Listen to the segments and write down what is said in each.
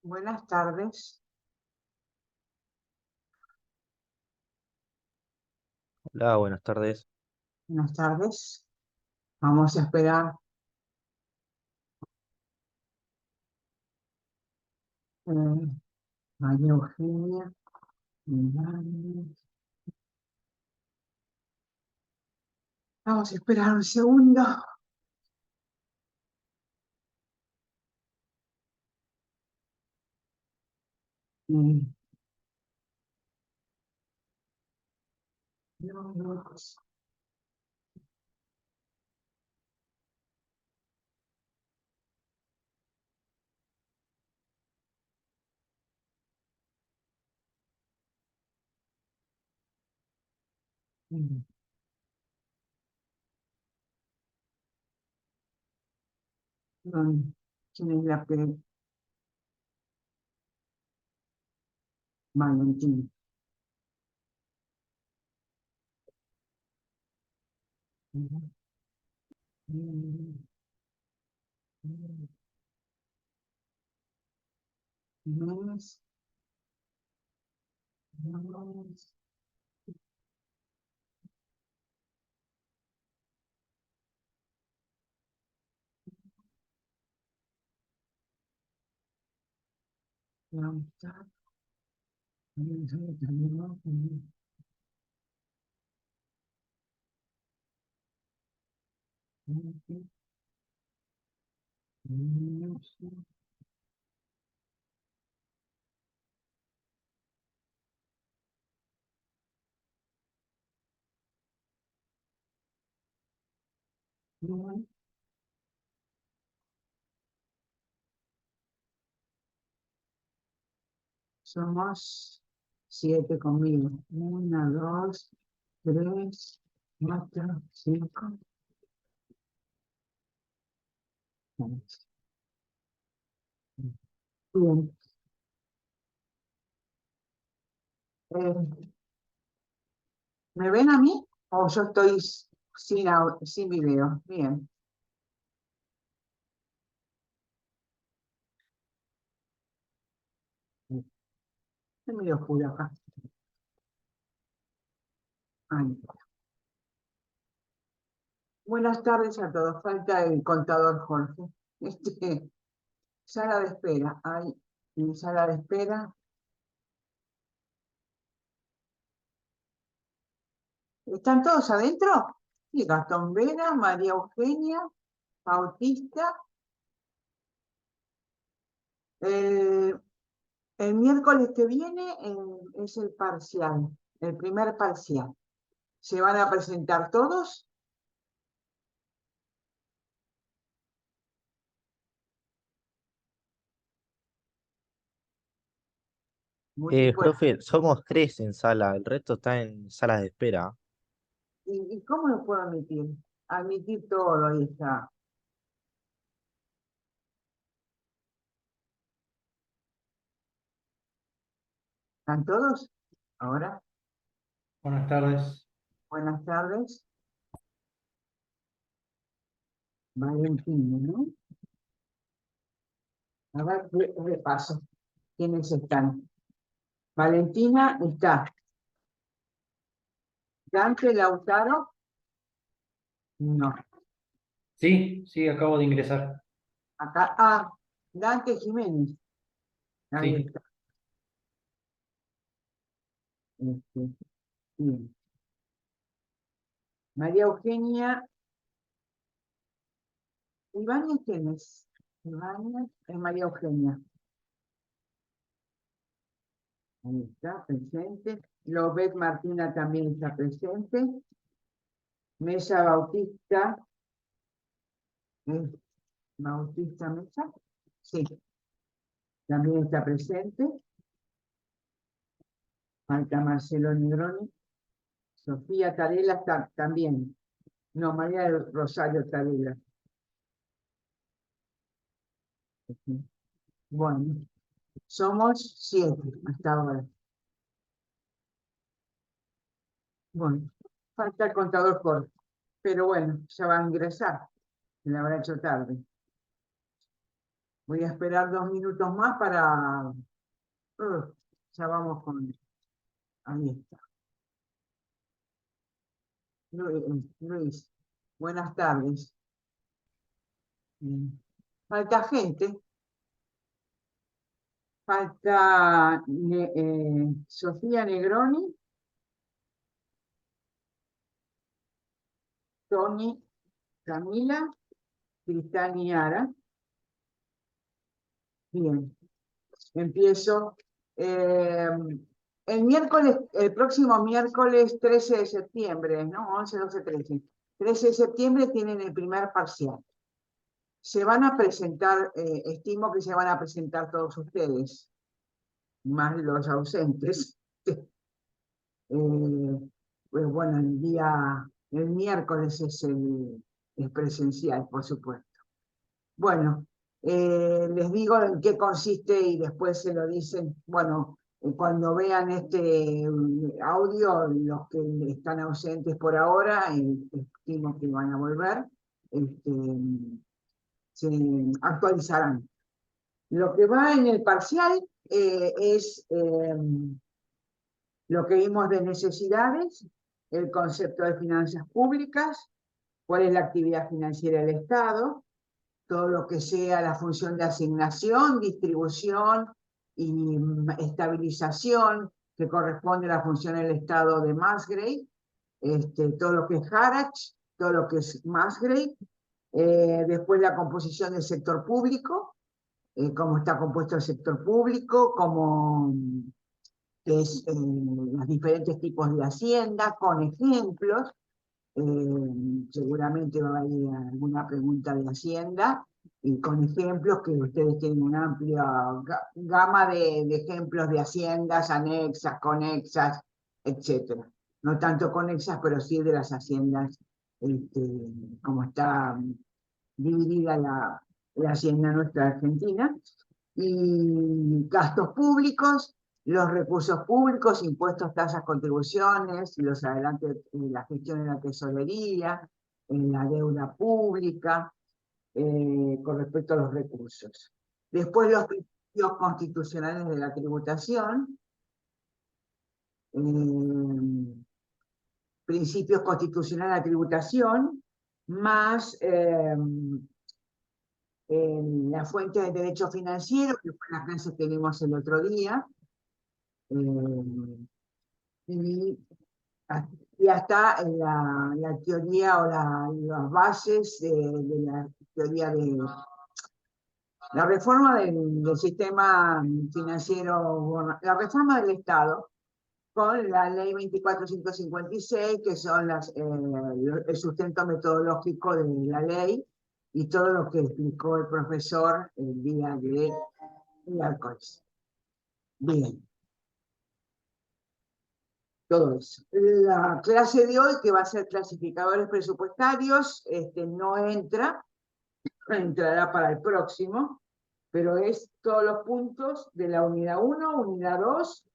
Buenas tardes. Hola, buenas tardes. Buenas tardes. Vamos a esperar. eh, María Eugenia. Miranda. Vamos a esperar un segundo. Mm, no, no, pues, mm, no, ¿quién es la que? Valentín. Mm, mm, mm, Inés, Inés, Lautaro, Inés, somos 7 conmigo. 1, 2, 3, 4, 5, 6. Bien. ¿Me ven a mí o yo estoy sin video? Bien. Es medio oscuro acá. Ahí. Buenas tardes a todos. Falta el contador Jorge. Sala de espera. Hay en sala de espera. ¿Están todos adentro? Sí, Gastón Vera, María Eugenia, Bautista. El, el miércoles que viene es el parcial, el primer parcial. ¿Se van a presentar todos? Bueno, Profe, somos tres en sala, el resto está en salas de espera. ¿y cómo lo puedo admitir? Admitir todo, ahí está. ¿Están todos? Ahora, Buenas tardes. buenas tardes. Valentina, ¿no? A ver, repaso. ¿Quiénes están? Valentina está. Dante Lautaro, no. Sí, acabo de ingresar. Acá, Dante Jiménez. Ahí Sí. está. Bien. María Eugenia. Ibáñez, ¿quién es? Ibáñez es María Eugenia. Ahí está, presente. Lobet Martina también está presente. Mesa Bautista. ¿Es Bautista Mesa? Sí, también está presente. Falta Marcelo Negroni. Sofía Tarela también. No, María del Rosario Tarela. Bueno, somos 7 hasta ahora. Bueno, falta el contador Jorge. Pero bueno, ya va a ingresar. Le habrá hecho tarde. Voy a esperar 2 minutos más para... ya vamos con... Ahí está. Luis, buenas tardes. Falta gente. Falta Sofía Negroni, Tony, Camila, Cristán y Ara. Bien, empiezo. El próximo miércoles 13 de septiembre, ¿no? 11, 12, 13. 13 de septiembre tienen el primer parcial. Se van a presentar, estimo que se van a presentar todos ustedes, más los ausentes. Pues bueno, el miércoles es presencial, por supuesto. Bueno, les digo en qué consiste y después se lo dicen. Bueno, cuando vean este audio, los que están ausentes por ahora, estimo que van a volver, se actualizarán. Lo que va en el parcial es lo que vimos de necesidades, el concepto de finanzas públicas, cuál es la actividad financiera del Estado, todo lo que sea la función de asignación, distribución y estabilización que corresponde a la función del Estado de Musgrave, todo lo que es Harach, todo lo que es Musgrave, después la composición del sector público, cómo está compuesto el sector público, cómo es los diferentes tipos de hacienda, con ejemplos. Seguramente va a haber alguna pregunta de Hacienda y con ejemplos que ustedes tienen una amplia gama de ejemplos de haciendas, anexas, conexas, etcétera. No tanto conexas, pero sí de las haciendas, como está dividida la hacienda nuestra Argentina. Y gastos públicos, los recursos públicos, impuestos, tasas, contribuciones, los adelantos, la gestión de la tesorería, la deuda pública, con respecto a los recursos. Después los principios constitucionales de la tributación, principios constitucionales de la tributación, más la fuente de derecho financiero, que fue la clase que vimos el otro día, y hasta la teoría o las bases de la teoría de la reforma del sistema financiero, la reforma del Estado, con la ley 24.156, que son el sustento metodológico de la ley y todo lo que explicó el profesor el día de miércoles. Bien. Todo eso. La clase de hoy, que va a ser clasificadores presupuestarios, no entrará para el próximo, pero es todos los puntos de la unidad 1, unidad 2,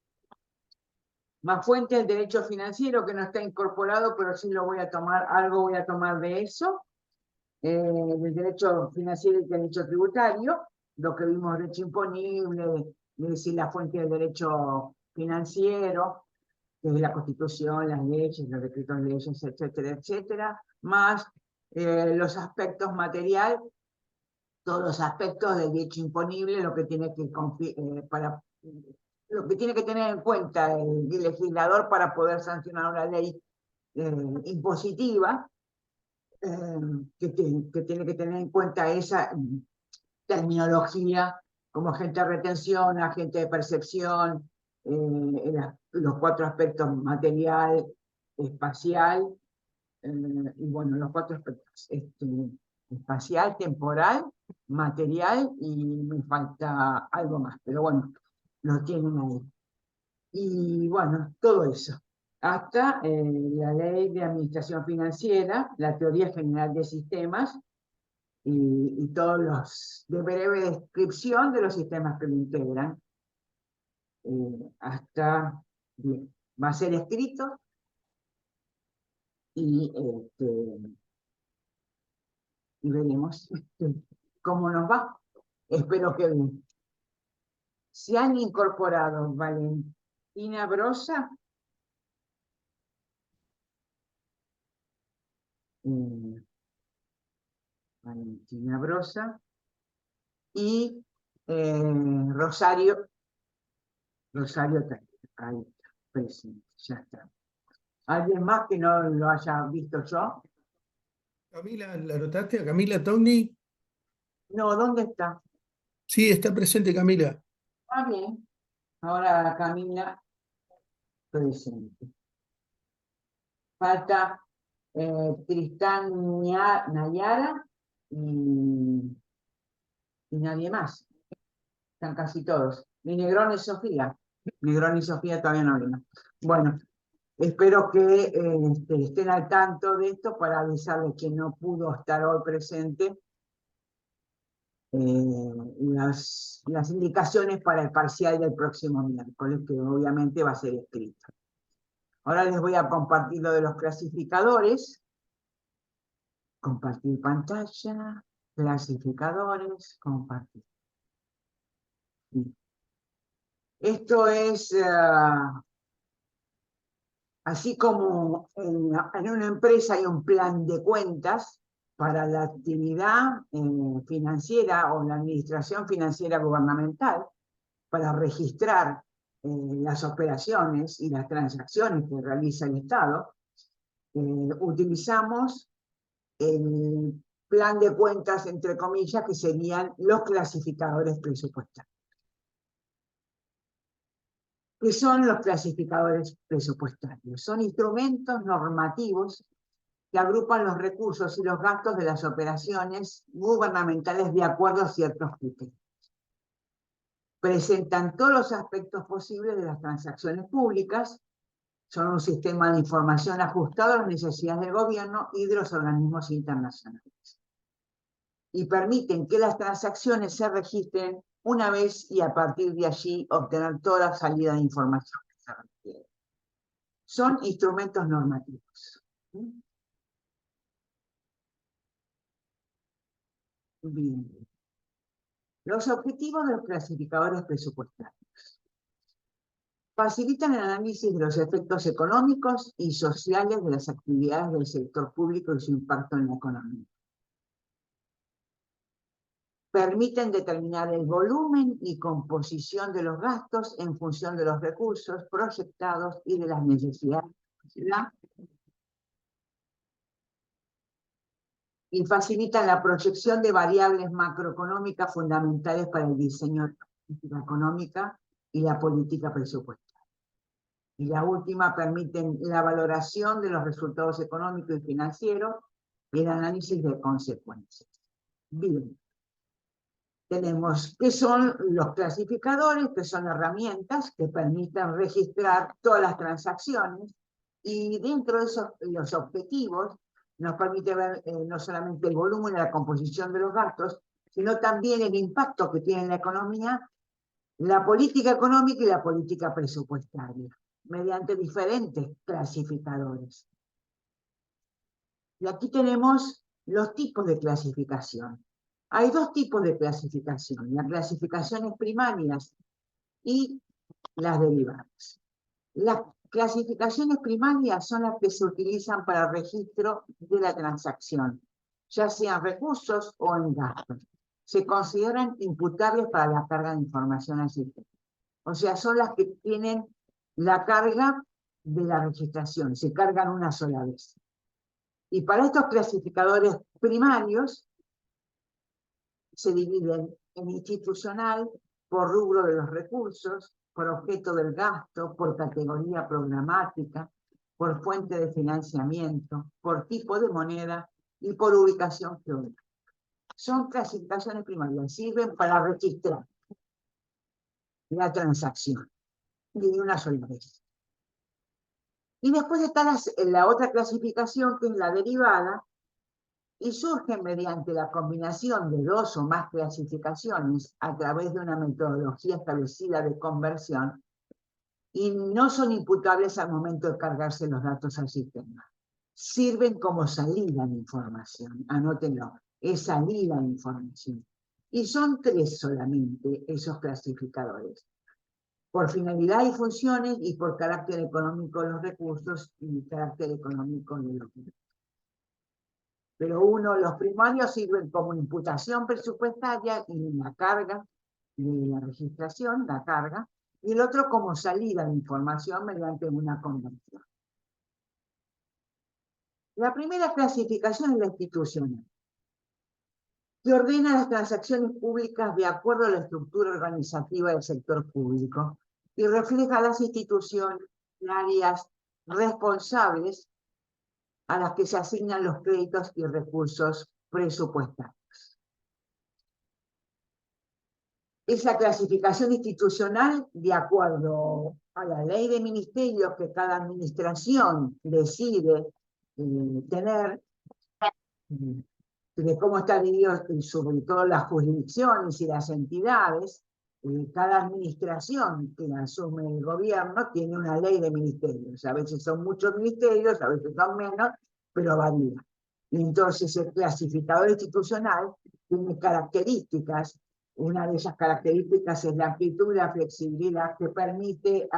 más fuente del derecho financiero, que no está incorporado, pero sí lo voy a tomar, algo voy a tomar de eso, del derecho financiero y derecho tributario, lo que vimos, derecho imponible, es decir, la fuente del derecho financiero, que es la Constitución, las leyes, los decretos de leyes, etcétera, etcétera, más los aspectos material, todos los aspectos del derecho imponible, lo que tiene que lo que tiene que tener en cuenta el legislador para poder sancionar una ley impositiva, que tiene que tener en cuenta esa terminología como agente de retención, agente de percepción, los 4 aspectos: material, espacial, y bueno, los 4 aspectos: espacial, temporal, material, y me falta algo más, pero bueno, lo tienen ahí. Y bueno, todo eso. Hasta la ley de administración financiera, la teoría general de sistemas y todos los de breve descripción de los sistemas que lo integran. Hasta, bien, va a ser escrito y, y veremos cómo nos va. Espero que bien. Se han incorporado Valentina Brosa, eh, Valentina Brosa y Rosario Taylor. Ahí está, presente, ya está. ¿Alguien más que no lo haya visto yo? Camila, ¿la notaste a Camila Togni? No, ¿dónde está? Sí, está presente Camila. Ah, bien. Ahora Camila presente. Falta Tristán Nayara y nadie más. Están casi todos. Y Negrón y Sofía. Negrón y Sofía todavía no vino. Bueno, espero que estén al tanto de esto para avisarles que no pudo estar hoy presente. Las indicaciones para el parcial del próximo miércoles, que obviamente va a ser escrito. Ahora les voy a compartir lo de los clasificadores. Compartir pantalla, clasificadores, compartir. Esto es así como en una empresa hay un plan de cuentas para la actividad financiera o la administración financiera gubernamental, para registrar las operaciones y las transacciones que realiza el Estado. Utilizamos el plan de cuentas, entre comillas, que serían los clasificadores presupuestarios. ¿Qué son los clasificadores presupuestarios? Son instrumentos normativos que agrupan los recursos y los gastos de las operaciones gubernamentales de acuerdo a ciertos criterios. Presentan todos los aspectos posibles de las transacciones públicas, son un sistema de información ajustado a las necesidades del gobierno y de los organismos internacionales. Y permiten que las transacciones se registren una vez y a partir de allí obtener toda la salida de información que se requiere. Son instrumentos normativos. Bien. Los objetivos de los clasificadores presupuestarios. Facilitan el análisis de los efectos económicos y sociales de las actividades del sector público y su impacto en la economía. Permiten determinar el volumen y composición de los gastos en función de los recursos proyectados y de las necesidades de la sociedad. Y facilitan la proyección de variables macroeconómicas fundamentales para el diseño de la política económica y la política presupuestaria. Y la última, permiten la valoración de los resultados económicos y financieros y el análisis de consecuencias. Bien. Tenemos qué son los clasificadores, que son herramientas que permiten registrar todas las transacciones, y dentro de esos los objetivos nos permite ver no solamente el volumen y la composición de los gastos, sino también el impacto que tiene en la economía, la política económica y la política presupuestaria, mediante diferentes clasificadores. Y aquí tenemos los tipos de clasificación. Hay dos tipos de clasificación, las clasificaciones primarias y las derivadas. Las clasificaciones primarias son las que se utilizan para el registro de la transacción, ya sean recursos o en gastos. Se consideran imputables para la carga de información al sistema. O sea, son las que tienen la carga de la registración, se cargan una sola vez. Y para estos clasificadores primarios, se dividen en institucional, por rubro de los recursos, por objeto del gasto, por categoría programática, por fuente de financiamiento, por tipo de moneda y por ubicación geográfica. Son clasificaciones primarias, sirven para registrar la transacción. y de una sola vez. Y después está la otra clasificación, que es la derivada, y surge mediante la combinación de dos o más clasificaciones a través de una metodología establecida de conversión, y no son imputables al momento de cargarse los datos al sistema. Sirven como salida de información, anótenlo, es salida de información. Y son 3 solamente esos clasificadores: por finalidad y funciones, y por carácter económico de los recursos y carácter económico de los recursos. Pero los primarios sirven como imputación presupuestaria y la carga de la registración, la carga, y el otro como salida de información mediante una conversión. La primera clasificación es la institucional, que ordena las transacciones públicas de acuerdo a la estructura organizativa del sector público y refleja las instituciones áreas responsables a las que se asignan los créditos y recursos presupuestarios. Esa clasificación institucional, de acuerdo a la ley de ministerios que cada administración decide tener, de cómo está dividido sobre todo las jurisdicciones y las entidades, cada administración que asume el gobierno tiene una ley de ministerios. A veces son muchos ministerios, a veces son menos, pero varía. Y entonces el clasificador institucional tiene características. Una de esas características es la amplitud y la flexibilidad que permite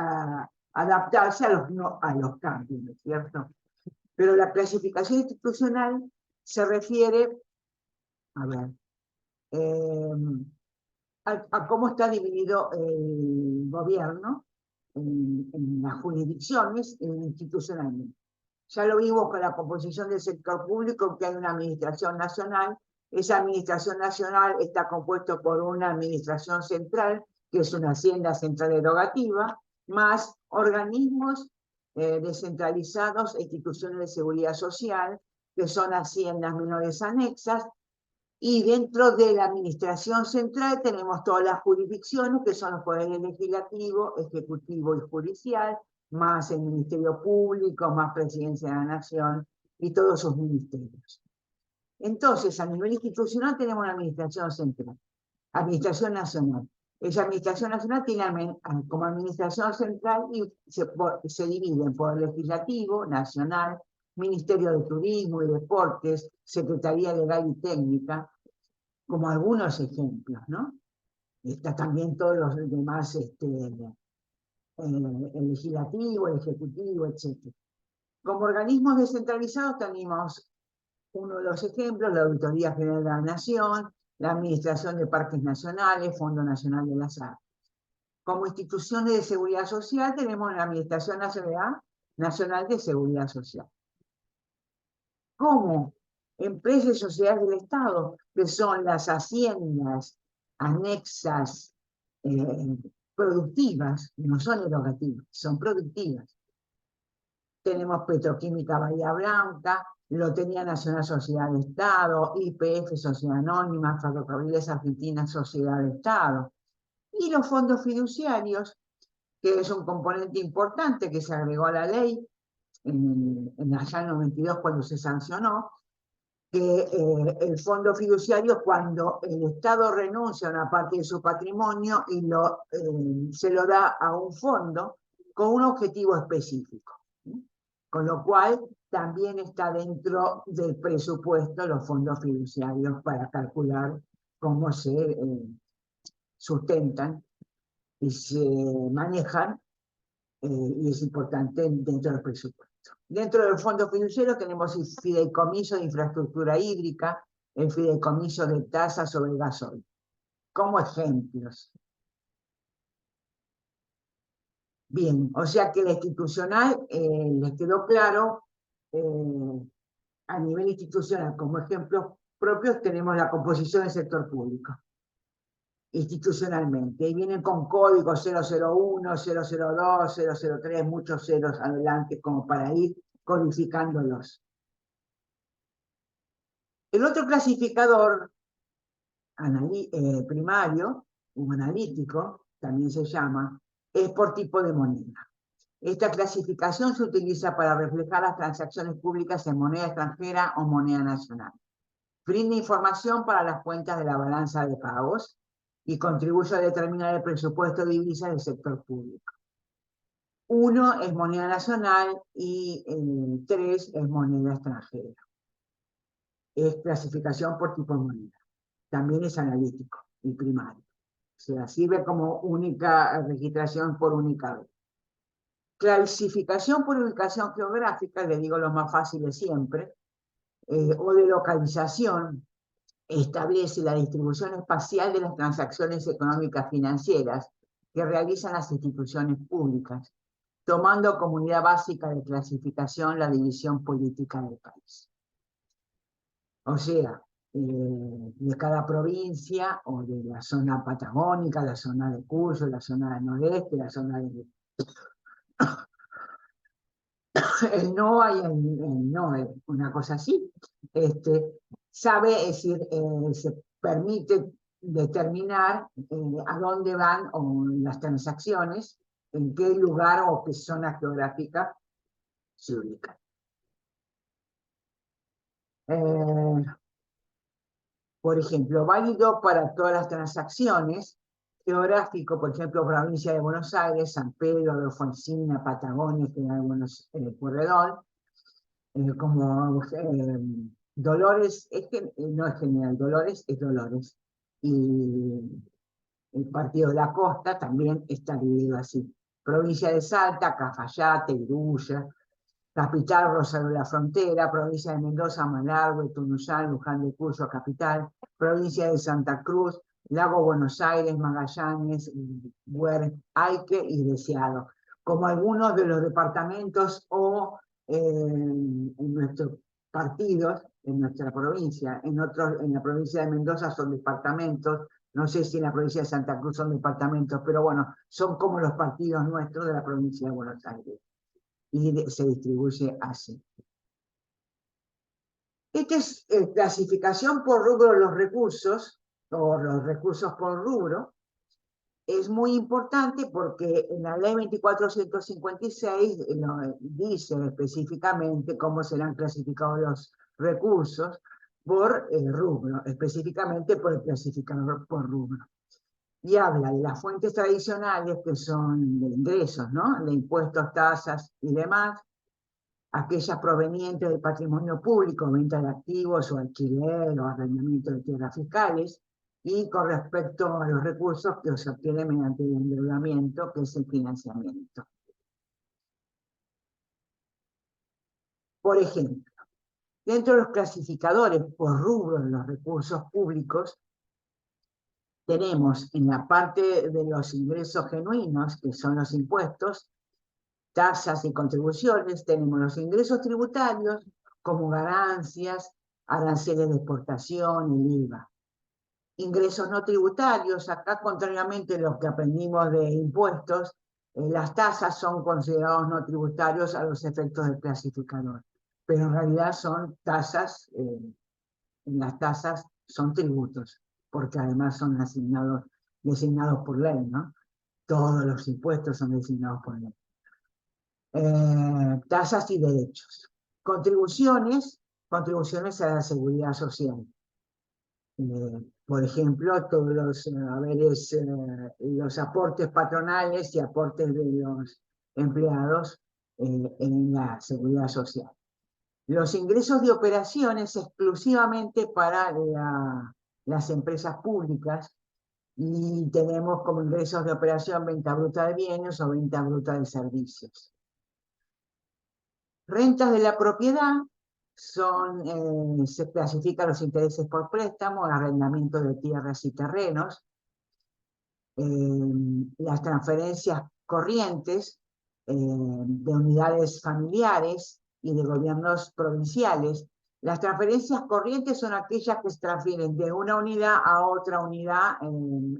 adaptarse a los cambios, ¿no es cierto? Pero la clasificación institucional se refiere, a ver, a cómo está dividido el gobierno en las jurisdicciones institucionalmente. Ya lo vimos con la composición del sector público, que hay una administración nacional. Esa administración nacional está compuesta por una administración central, que es una hacienda central erogativa, más organismos descentralizados e instituciones de seguridad social, que son haciendas menores anexas, y dentro de la administración central tenemos todas las jurisdicciones, que son los poderes legislativo, ejecutivo y judicial, más el Ministerio Público, más Presidencia de la Nación y todos sus ministerios. Entonces, a nivel institucional tenemos una administración central, administración nacional. Esa administración nacional tiene como administración central y se divide en poder legislativo, nacional, Ministerio de Turismo y Deportes, Secretaría Legal y Técnica, como algunos ejemplos, ¿no? Está también todos los demás, el legislativo, el ejecutivo, etc. Como organismos descentralizados tenemos uno de los ejemplos, la Auditoría General de la Nación, la Administración de Parques Nacionales, Fondo Nacional de las Artes. Como instituciones de seguridad social tenemos la Administración Nacional de Seguridad Social. Como empresas y sociedades del Estado, que son las haciendas anexas productivas, no son erogativas, son productivas. Tenemos Petroquímica Bahía Blanca, Lotería Nacional Sociedad de Estado, YPF Sociedad Anónima, Ferrocarriles Argentinas Sociedad de Estado. Y los fondos fiduciarios, que es un componente importante que se agregó a la ley allá en 92 cuando se sancionó, que el fondo fiduciario es cuando el Estado renuncia a una parte de su patrimonio y se lo da a un fondo con un objetivo específico. Con lo cual también está dentro del presupuesto los fondos fiduciarios para calcular cómo se sustentan y se manejan, y es importante dentro del presupuesto. Dentro del fondo fiduciario tenemos el fideicomiso de infraestructura hídrica, el fideicomiso de tasas sobre el gasoil, como ejemplos. Bien, o sea que la institucional les quedó claro. A nivel institucional, como ejemplos propios, tenemos la composición del sector público, institucionalmente. Y vienen con códigos 001, 002, 003, muchos ceros adelante, como para ir codificándolos. El otro clasificador primario, o analítico, también se llama, es por tipo de moneda. Esta clasificación se utiliza para reflejar las transacciones públicas en moneda extranjera o moneda nacional. Brinda información para las cuentas de la balanza de pagos y contribuye a determinar el presupuesto de divisas del sector público. 1 es moneda nacional y 3 es moneda extranjera. Es clasificación por tipo de moneda. También es analítico y primario. O sea, sirve como única registración por única vez. Clasificación por ubicación geográfica, le digo lo más fácil de siempre, o de localización, establece la distribución espacial de las transacciones económicas financieras que realizan las instituciones públicas, tomando como unidad básica de clasificación la división política del país. O sea, de cada provincia o de la zona patagónica, la zona de Cuyo, la zona del noreste, la zona de el NOA y el NOE, una cosa así, sabe, es decir, se permite determinar a dónde van las transacciones, en qué lugar o qué zona geográfica se ubican. Por ejemplo, válido para todas las transacciones, geográfico, por ejemplo, provincia de Buenos Aires, San Pedro, Alfonsina, Patagonia, General Pueyrredón, como Dolores, no es General Dolores, es Dolores. Y el Partido de la Costa también está dividido así. Provincia de Salta, Cafayate, Iruya, Capital, Rosario de la Frontera, provincia de Mendoza, Malargüe, Tunuyán, Luján de Cuyo, Capital, provincia de Santa Cruz, Lago Buenos Aires, Magallanes, Huaraique y Deseado, como algunos de los departamentos o en nuestros partidos, en nuestra provincia, en la provincia de Mendoza son departamentos, no sé si en la provincia de Santa Cruz son departamentos, pero bueno, son como los partidos nuestros de la provincia de Buenos Aires. Y se distribuye así. Esta es clasificación por rubro de los recursos, o los recursos por rubro. Es muy importante porque en la ley 2456 dice específicamente cómo serán clasificados los recursos por rubro, específicamente por el clasificador por rubro. Y habla de las fuentes tradicionales que son de ingresos, ¿no? De impuestos, tasas y demás, aquellas provenientes del patrimonio público, venta de activos o alquiler o arrendamiento de tierras fiscales, y con respecto a los recursos que se obtienen mediante el endeudamiento, que es el financiamiento. Por ejemplo, dentro de los clasificadores por rubro de los recursos públicos, tenemos en la parte de los ingresos genuinos, que son los impuestos, tasas y contribuciones, tenemos los ingresos tributarios como ganancias, aranceles de exportación, el IVA. Ingresos no tributarios, acá contrariamente a lo que aprendimos de impuestos, las tasas son considerados no tributarios a los efectos del clasificador, pero en realidad son tasas, las tasas son tributos, porque además son designados por ley, ¿no? Todos los impuestos son designados por ley. Tasas y derechos. Contribuciones a la seguridad social. Por ejemplo, todos los aportes patronales y aportes de los empleados en la seguridad social. Los ingresos de operaciones exclusivamente para las empresas públicas, y tenemos como ingresos de operación venta bruta de bienes o venta bruta de servicios. Rentas de la propiedad se clasifican los intereses por préstamo, arrendamiento de tierras y terrenos, las transferencias corrientes de unidades familiares y de gobiernos provinciales. Las transferencias corrientes son aquellas que se transfieren de una unidad a otra unidad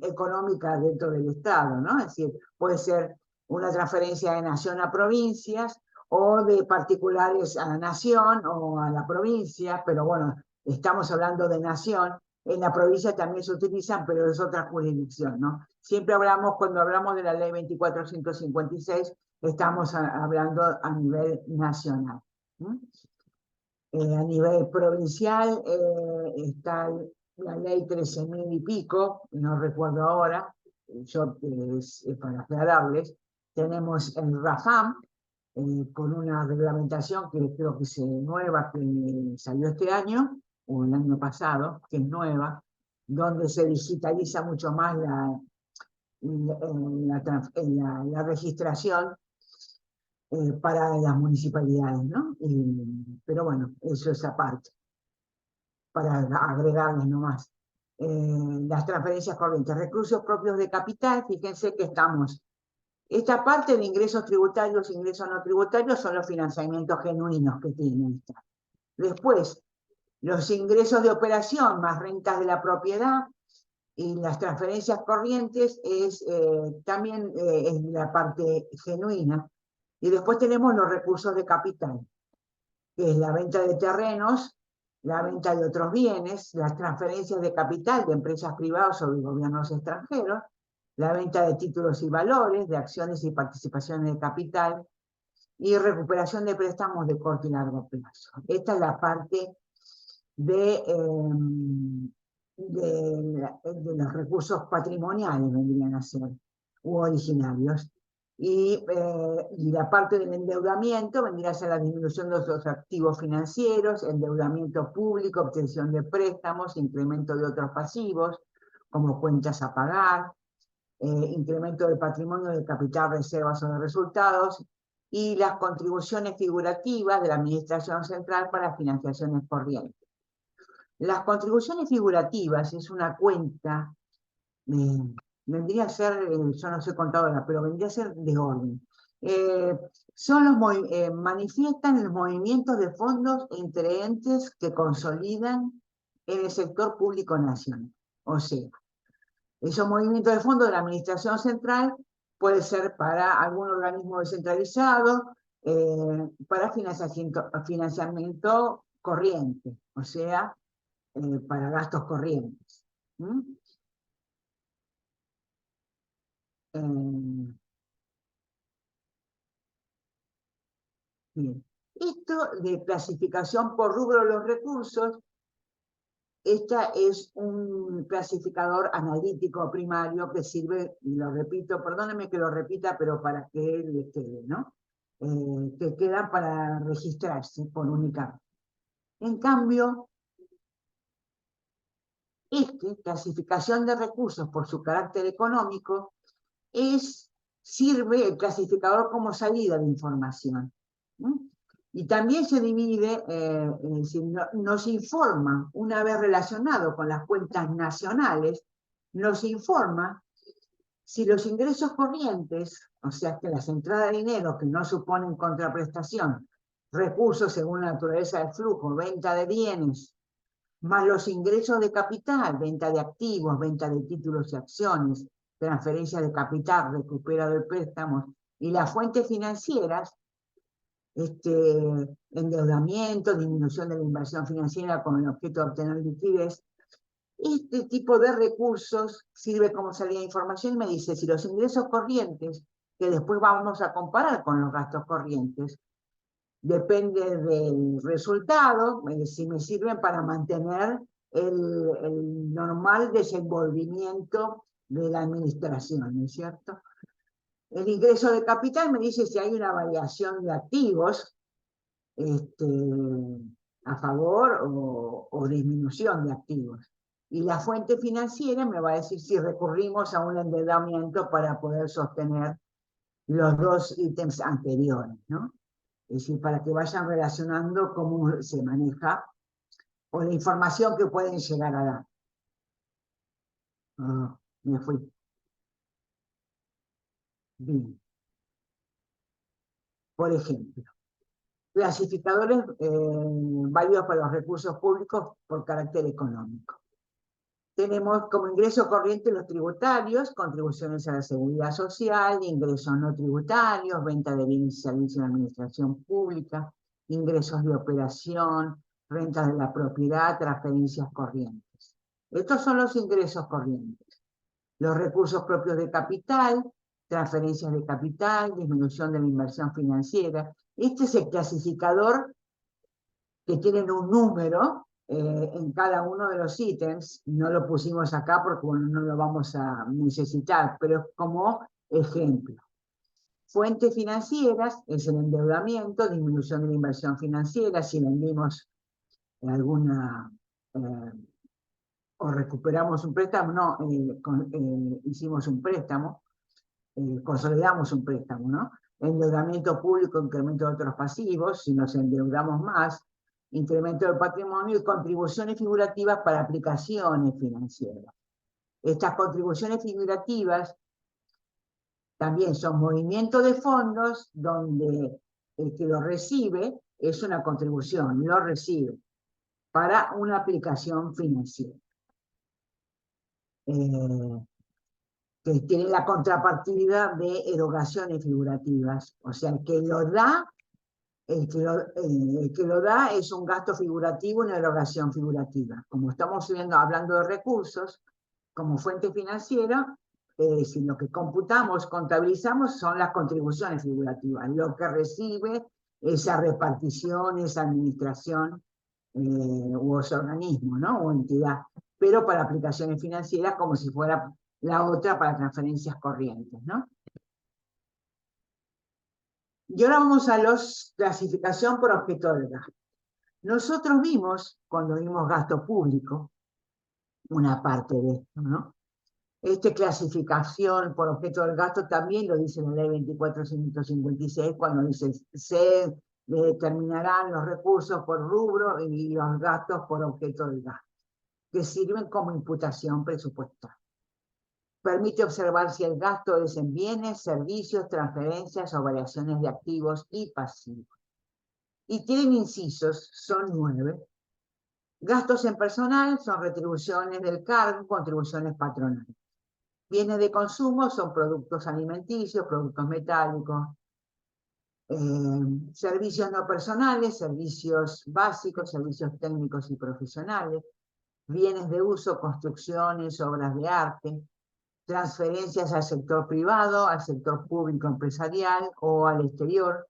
económica dentro del Estado, ¿no? Es decir, puede ser una transferencia de nación a provincias, o de particulares a la nación o a la provincia, pero bueno, estamos hablando de nación, En la provincia también se utilizan, pero es otra jurisdicción, ¿no? Siempre hablamos, cuando hablamos de la ley 2456, estamos hablando a nivel nacional. A nivel provincial está la ley 13.000 y pico, no recuerdo ahora, yo para aclararles, tenemos el RAFAM, con una reglamentación que creo que es nueva, que salió este año, o el año pasado, que es nueva, donde se digitaliza mucho más la registración para las municipalidades, ¿no? Pero bueno, eso es aparte, para agregarles nomás. Las transferencias corrientes, recursos propios de capital, fíjense que estamos. Esta parte de ingresos tributarios, ingresos no tributarios, son los financiamientos genuinos que tienen. Después, los ingresos de operación más rentas de la propiedad y las transferencias corrientes también es la parte genuina. Y después tenemos los recursos de capital, que es la venta de terrenos, la venta de otros bienes, las transferencias de capital de empresas privadas o de gobiernos extranjeros, la venta de títulos y valores, de acciones y participaciones de capital, y recuperación de préstamos de corto y largo plazo. Esta es la parte de los recursos patrimoniales, vendrían a ser, u originarios. Y la parte del endeudamiento vendría a ser la disminución de los activos financieros, endeudamiento público, obtención de préstamos, incremento de otros pasivos, como cuentas a pagar, incremento del patrimonio, del capital, reservas o de resultados, y las contribuciones figurativas de la Administración Central para financiaciones corrientes. Las contribuciones figurativas es una cuenta, vendría a ser, yo no soy contadora, pero vendría a ser de orden. Manifiestan los movimientos de fondos entre entes que consolidan en el sector público nacional. O sea, esos movimientos de fondos de la Administración Central puede ser para algún organismo descentralizado, para financiamiento corriente, o sea, para gastos corrientes. Bien. Esto de clasificación por rubro de los recursos, esta es un clasificador analítico primario que sirve, y lo repito, perdónenme que lo repita, pero para que les quede, ¿no? Que queda para registrarse por UNICAP. En cambio, clasificación de recursos por su carácter económico, sirve el clasificador como salida de información. Y también se divide, nos informa, una vez relacionado con las cuentas nacionales, nos informa si los ingresos corrientes, o sea, que las entradas de dinero que no suponen contraprestación, recursos según la naturaleza del flujo, venta de bienes, más los ingresos de capital, venta de activos, venta de títulos y acciones, transferencia de capital, recupero de préstamos, y las fuentes financieras, endeudamiento, disminución de la inversión financiera con el objeto de obtener liquidez. Este tipo de recursos sirve como salida de información y me dice si los ingresos corrientes, que después vamos a comparar con los gastos corrientes, depende del resultado, si me sirven para mantener el normal desenvolvimiento de la administración, ¿no es cierto? El ingreso de capital me dice si hay una variación de activos a favor o disminución de activos. Y la fuente financiera me va a decir si recurrimos a un endeudamiento para poder sostener los dos ítems anteriores, ¿no? Es decir, para que vayan relacionando cómo se maneja o la información que pueden llegar a dar. Me fui. Bien. Por ejemplo, clasificadores válidos para los recursos públicos por carácter económico. Tenemos como ingreso corriente los tributarios, contribuciones a la seguridad social, ingresos no tributarios, venta de bienes y servicios de administración pública, ingresos de operación, rentas de la propiedad, transferencias corrientes. Estos son los ingresos corrientes. Los recursos propios de capital, transferencias de capital, disminución de la inversión financiera. Este es el clasificador que tienen un número en cada uno de los ítems. No lo pusimos acá porque bueno, no lo vamos a necesitar, pero es como ejemplo. Fuentes financieras es el endeudamiento, disminución de la inversión financiera, si vendimos alguna o recuperamos un préstamo, no, hicimos un préstamo, consolidamos un préstamo, ¿no? Endeudamiento público, incremento de otros pasivos, si nos endeudamos más, incremento del patrimonio y contribuciones figurativas para aplicaciones financieras. Estas contribuciones figurativas también son movimientos de fondos donde el que lo recibe es una contribución, lo recibe para una aplicación financiera. Que tiene la contrapartida de erogaciones figurativas. O sea, el que lo da, el que lo da es un gasto figurativo, una erogación figurativa. Como estamos hablando de recursos, como fuente financiera, si lo que computamos, contabilizamos, son las contribuciones figurativas. Lo que recibe esa repartición, esa administración u ese organismo, ¿no? O entidad. Pero para aplicaciones financieras como si fuera la otra para transferencias corrientes, ¿no? Y ahora vamos a los clasificación por objeto del gasto. Nosotros vimos, cuando vimos gasto público, una parte de esto, ¿no? Clasificación por objeto del gasto también lo dice en la ley 24.156, cuando dice se determinarán los recursos por rubro y los gastos por objeto del gasto, que sirven como imputación presupuestal. Permite observar si el gasto es en bienes, servicios, transferencias o variaciones de activos y pasivos. Y tienen incisos, son 9. Gastos en personal son retribuciones del cargo, contribuciones patronales. Bienes de consumo son productos alimenticios, productos metálicos. Servicios no personales, servicios básicos, servicios técnicos y profesionales. Bienes de uso, construcciones, obras de arte. Transferencias al sector privado, al sector público empresarial o al exterior,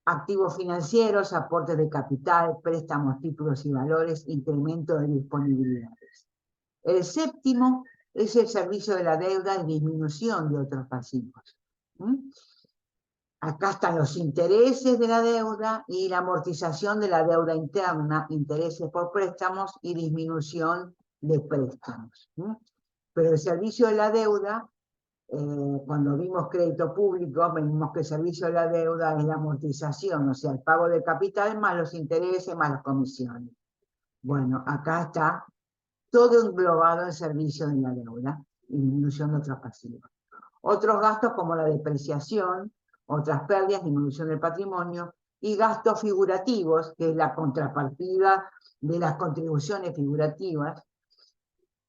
activos financieros, aportes de capital, préstamos, títulos y valores, incremento de disponibilidades. El séptimo es el servicio de la deuda y disminución de otros pasivos. Acá están los intereses de la deuda y la amortización de la deuda interna, intereses por préstamos y disminución de préstamos. Pero el servicio de la deuda, cuando vimos crédito público, vimos que el servicio de la deuda es la amortización, o sea, el pago de capital más los intereses más las comisiones. Bueno, acá está todo englobado en servicio de la deuda y disminución de otros pasivos. Otros gastos como la depreciación, otras pérdidas, disminución del patrimonio, y gastos figurativos, que es la contrapartida de las contribuciones figurativas,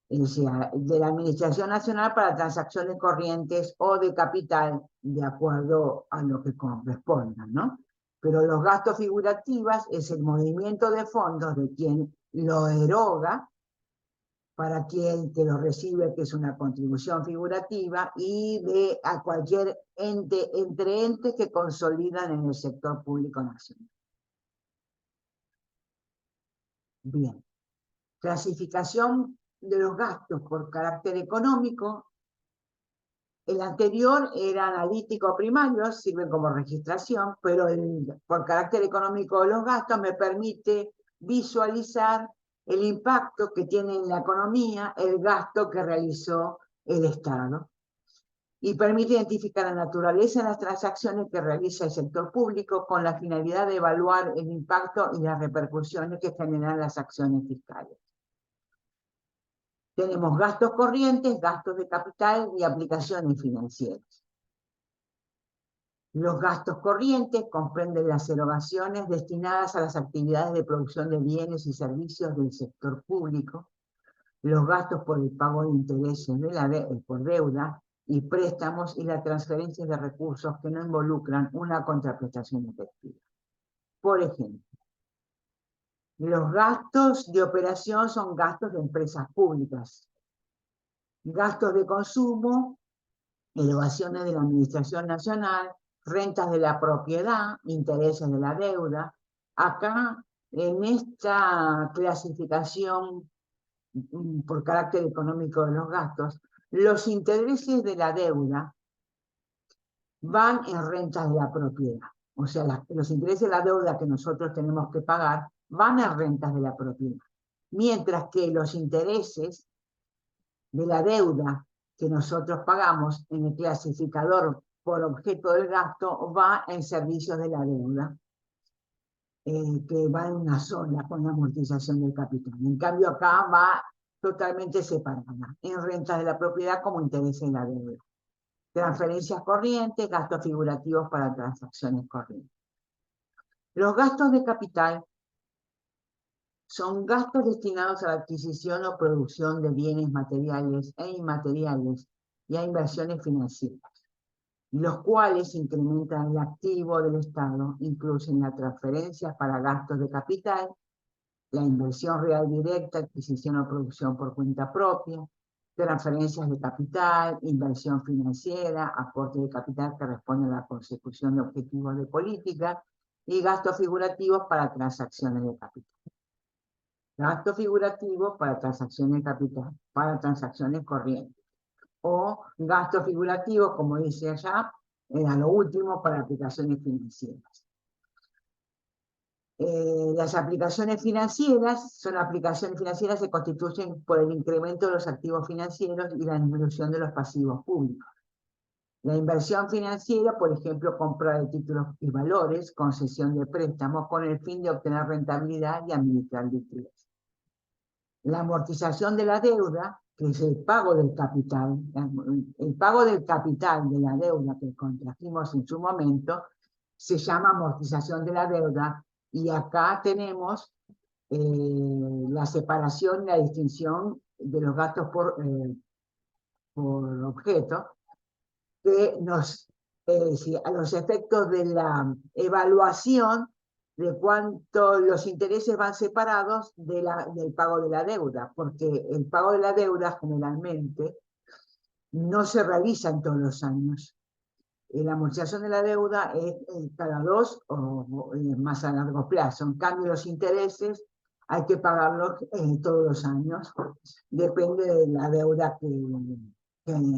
de la Administración Nacional para transacciones corrientes o de capital, de acuerdo a lo que correspondan, ¿no? Pero los gastos figurativos es el movimiento de fondos de quien lo eroga para quien que lo recibe, que es una contribución figurativa, y a cualquier ente, entre entes que consolidan en el sector público nacional. Bien. Clasificación de los gastos por carácter económico. El anterior era analítico primario, sirve como registración, pero por carácter económico de los gastos me permite visualizar el impacto que tiene en la economía el gasto que realizó el Estado. Y permite identificar la naturaleza de las transacciones que realiza el sector público con la finalidad de evaluar el impacto y las repercusiones que generan las acciones fiscales. Tenemos gastos corrientes, gastos de capital y aplicaciones financieras. Los gastos corrientes comprenden las erogaciones destinadas a las actividades de producción de bienes y servicios del sector público, los gastos por el pago de intereses por deuda y préstamos y las transferencias de recursos que no involucran una contraprestación efectiva. Por ejemplo, Los gastos de operación son gastos de empresas públicas. Gastos de consumo, elevaciones de la Administración Nacional, rentas de la propiedad, intereses de la deuda. Acá, en esta clasificación por carácter económico de los gastos, los intereses de la deuda van en rentas de la propiedad. O sea, los intereses de la deuda que nosotros tenemos que pagar van en rentas de la propiedad. Mientras que los intereses de la deuda que nosotros pagamos en el clasificador por objeto del gasto va en servicios de la deuda, que va en una sola con la amortización del capital. En cambio acá va totalmente separada, en rentas de la propiedad como intereses de la deuda. Transferencias corrientes, gastos figurativos para transacciones corrientes. Los gastos de capital son gastos destinados a la adquisición o producción de bienes materiales e inmateriales y a inversiones financieras, los cuales incrementan el activo del Estado, incluyen las transferencias para gastos de capital, la inversión real directa, adquisición o producción por cuenta propia, transferencias de capital, inversión financiera, aporte de capital que responde a la consecución de objetivos de política y gastos figurativos para transacciones de capital. Gastos figurativos para transacciones de capital, para transacciones corrientes. O gastos figurativos, como dice allá, a lo último, para aplicaciones financieras. Las aplicaciones financieras se constituyen por el incremento de los activos financieros y la disminución de los pasivos públicos. La inversión financiera, por ejemplo, compra de títulos y valores, concesión de préstamos con el fin de obtener rentabilidad y administrar liquidez. La amortización de la deuda, que es el pago del capital de la deuda que contrajimos en su momento, se llama amortización de la deuda, y acá tenemos la separación, la distinción de los gastos por objeto, que a los efectos de la evaluación de cuánto los intereses van separados del pago de la deuda, porque el pago de la deuda generalmente no se realiza en todos los años. La amortización de la deuda es cada 2 o más a largo plazo. En cambio, los intereses hay que pagarlos todos los años, depende de la deuda que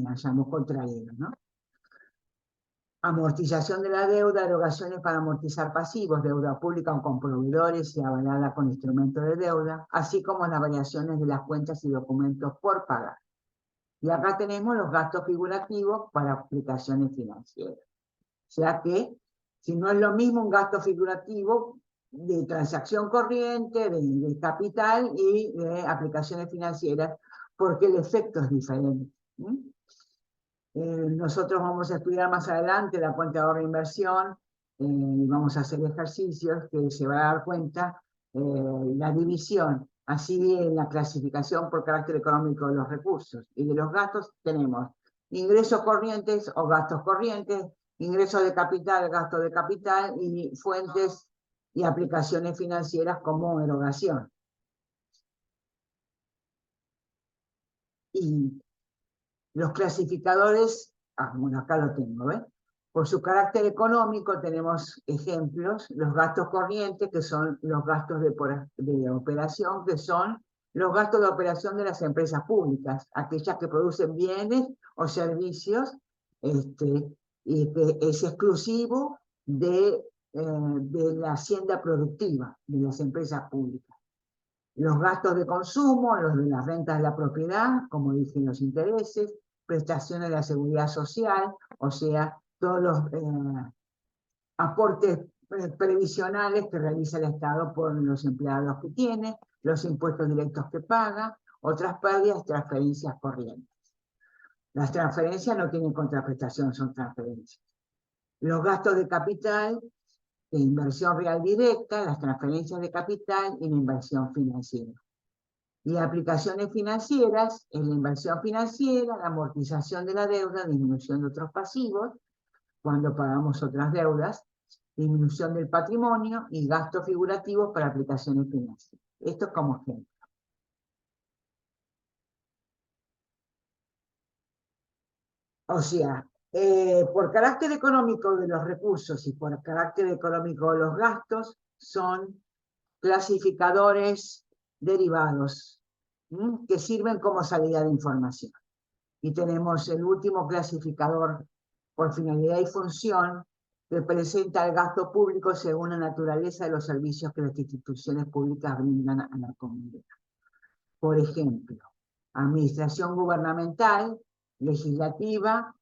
hayamos contraído, ¿no? Amortización de la deuda, erogaciones para amortizar pasivos, deuda pública con proveedores y avalada con instrumentos de deuda, así como las variaciones de las cuentas y documentos por pagar. Y acá tenemos los gastos figurativos para aplicaciones financieras. O sea que, si no es lo mismo un gasto figurativo de transacción corriente, de capital y de aplicaciones financieras, porque el efecto es diferente. Nosotros vamos a estudiar más adelante la cuenta de ahorro e inversión, y vamos a hacer ejercicios que se va a dar cuenta la división, así en la clasificación por carácter económico de los recursos. Y de los gastos tenemos ingresos corrientes o gastos corrientes, ingresos de capital, gasto de capital, y fuentes y aplicaciones financieras como erogación. Y los clasificadores, bueno, acá lo tengo, ¿ves? Por su carácter económico tenemos ejemplos, los gastos corrientes, que son los gastos de operación, que son los gastos de operación de las empresas públicas, aquellas que producen bienes o servicios, y que es exclusivo de la hacienda productiva de las empresas públicas. Los gastos de consumo, los de las rentas de la propiedad, como dicen los intereses, prestaciones de la seguridad social, o sea, todos los aportes previsionales que realiza el Estado por los empleados que tiene, los impuestos directos que paga, otras pérdidas, transferencias corrientes. Las transferencias no tienen contraprestación, son transferencias. Los gastos de capital, de inversión real directa, las transferencias de capital y la inversión financiera. Y aplicaciones financieras, en la inversión financiera, la amortización de la deuda, disminución de otros pasivos, cuando pagamos otras deudas, disminución del patrimonio y gastos figurativos para aplicaciones financieras. Esto es como ejemplo. O sea, por carácter económico de los recursos y por carácter económico de los gastos, son clasificadores derivados que sirven como salida de información. Y tenemos el último clasificador por finalidad y función, que presenta el gasto público según la naturaleza de los servicios que las instituciones públicas brindan a la comunidad. Por ejemplo, administración gubernamental, legislativa,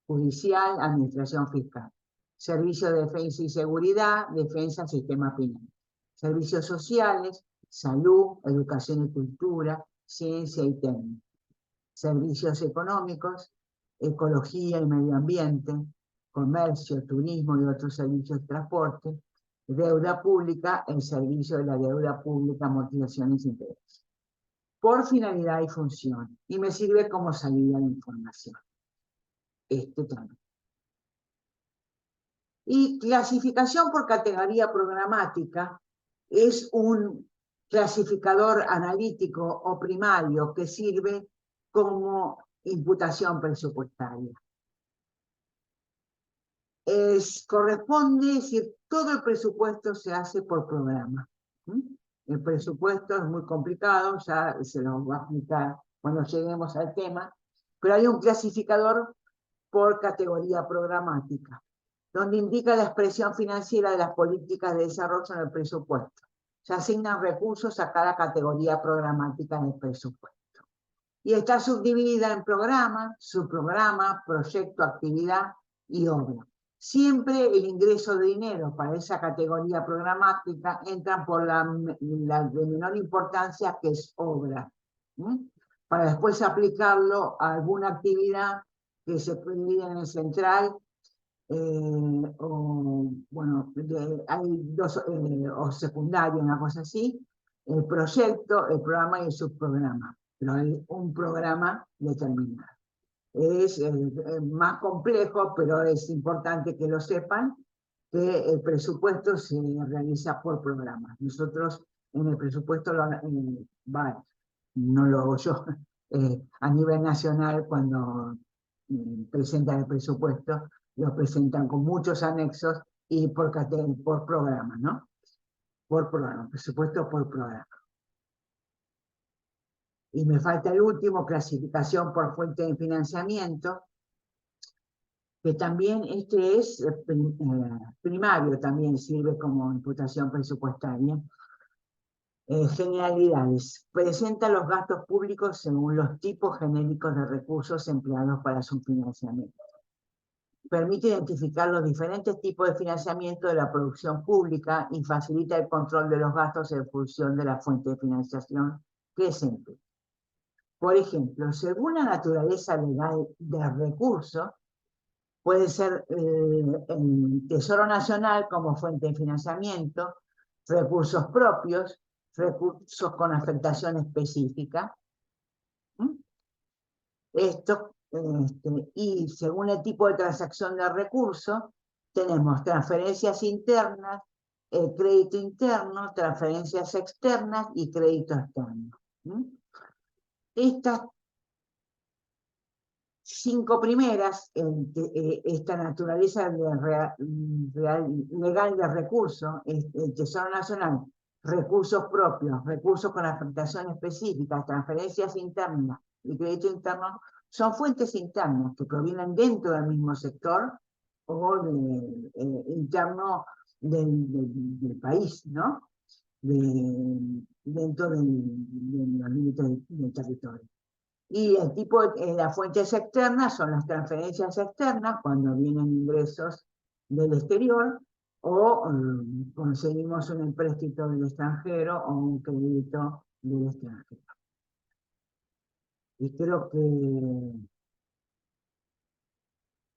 judicial, administración fiscal. Servicios de defensa y seguridad, defensa, sistema penal. Servicios sociales, salud, educación y cultura, ciencia y técnica. Servicios económicos, ecología y medio ambiente, comercio, turismo y otros servicios de transporte. Deuda pública, el servicio de la deuda pública, amortizaciones e intereses. Por finalidad y función. Y me sirve como salida de información. Este también. Y clasificación por categoría programática es un clasificador analítico o primario que sirve como imputación presupuestaria. Corresponde decir, todo el presupuesto se hace por programa. El presupuesto es muy complicado, ya se lo voy a explicar cuando lleguemos al tema, pero hay un clasificador por categoría programática, donde indica la expresión financiera de las políticas de desarrollo en el presupuesto. Se asignan recursos a cada categoría programática en el presupuesto. Y está subdividida en programa, subprograma, proyecto, actividad y obra. Siempre el ingreso de dinero para esa categoría programática entra por la de menor importancia, que es obra, para después aplicarlo a alguna actividad que se puede dividir en el central, o bueno, hay dos, o secundario, una cosa así, el proyecto, el programa y el subprograma, pero hay un programa determinado. Es más complejo, pero es importante que lo sepan, que el presupuesto se realiza por programa. Nosotros en el presupuesto, no lo hago yo, a nivel nacional cuando presentan el presupuesto, lo presentan con muchos anexos y por programa, ¿no? Por programa, presupuesto por programa. Y me falta el último, clasificación por fuente de financiamiento, que también este es primario, también sirve como imputación presupuestaria. Generalidades. Presenta los gastos públicos según los tipos genéricos de recursos empleados para su financiamiento. Permite identificar los diferentes tipos de financiamiento de la producción pública y facilita el control de los gastos en función de la fuente de financiación que se emplea. Por ejemplo, según la naturaleza legal del recurso, puede ser el Tesoro Nacional como fuente de financiamiento, recursos propios, recursos con afectación específica. Esto, y según el tipo de transacción de recursos, tenemos transferencias internas, crédito interno, transferencias externas y crédito externo. Estas 5 primeras, esta naturaleza legal de recursos, el Tesoro Nacional, recursos propios, recursos con afectación específica, transferencias internas y crédito interno, son fuentes internas que provienen dentro del mismo sector o interno del país, ¿no? Dentro de los límites del territorio. Y el tipo las fuentes externas son las transferencias externas, cuando vienen ingresos del exterior, o conseguimos un empréstito del extranjero o un crédito del extranjero. Y creo que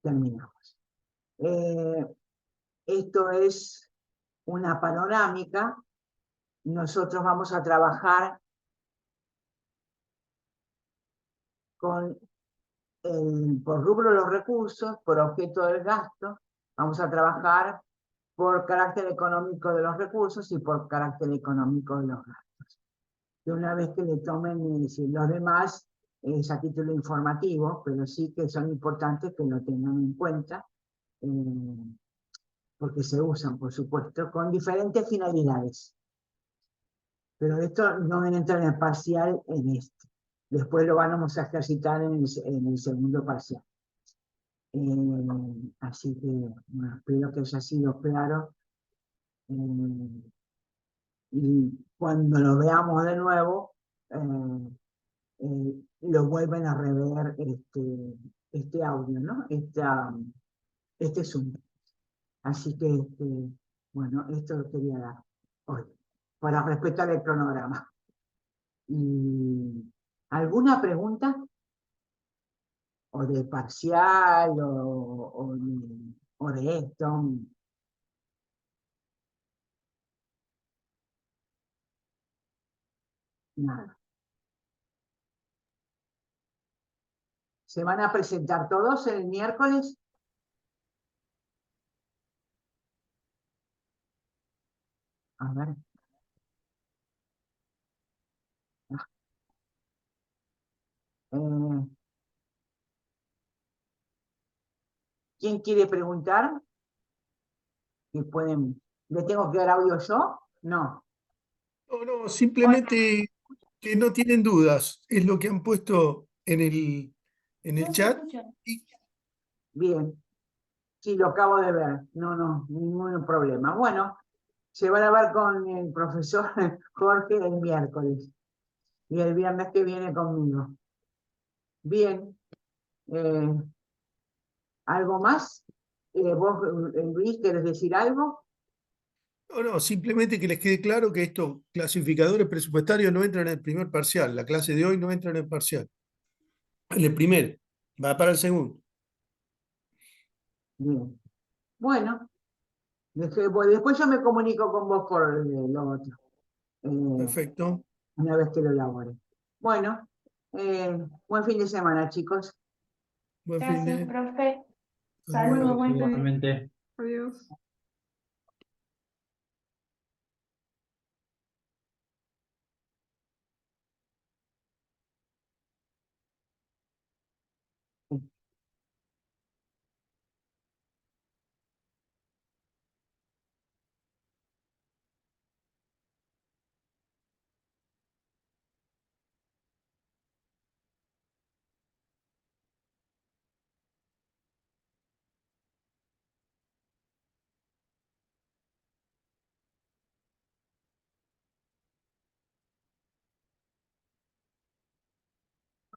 terminamos. Esto es una panorámica. Nosotros vamos a trabajar con por rubro los recursos, por objeto del gasto. Vamos a trabajar por carácter económico de los recursos y por carácter económico de los gastos. Y una vez que le tomen los demás, es a título informativo, pero sí que son importantes que lo tengan en cuenta, porque se usan, por supuesto, con diferentes finalidades. Pero esto no entra en el parcial en este. Después lo vamos a ejercitar en el segundo parcial. Así que, bueno, espero que haya sido claro. Y cuando lo veamos de nuevo, lo vuelven a rever este audio, ¿no? Este Zoom. Así que, bueno, esto lo quería dar hoy, para respetar el cronograma. Y, ¿alguna pregunta? O de parcial, o de esto. Nada. ¿Se van a presentar todos el miércoles? A ver. Eh, ¿Quién quiere preguntar? ¿Que pueden? ¿Le tengo que dar audio yo? No. No, simplemente que no tienen dudas, es lo que han puesto en el chat. Y Bien. Sí, lo acabo de ver. No, ningún problema. Bueno, se van a ver con el profesor Jorge el miércoles. Y el viernes que viene conmigo. Bien. ¿Algo más? ¿Vos, Luis, querés decir algo? simplemente que les quede claro que estos clasificadores presupuestarios no entran en el primer parcial. La clase de hoy no entra en el parcial. En el primer, va para el segundo. Bien. Bueno, después yo me comunico con vos por lo otro, Perfecto. una vez que lo elabore. Bueno, buen fin de semana, chicos. Buen fin Gracias, de. profe. Adiós. Saludos, buen fin. Igualmente. Adiós.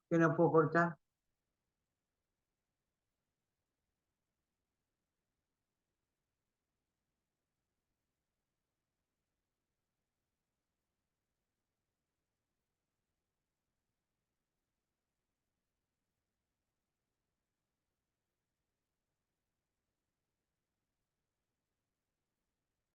Que no puedo cortar.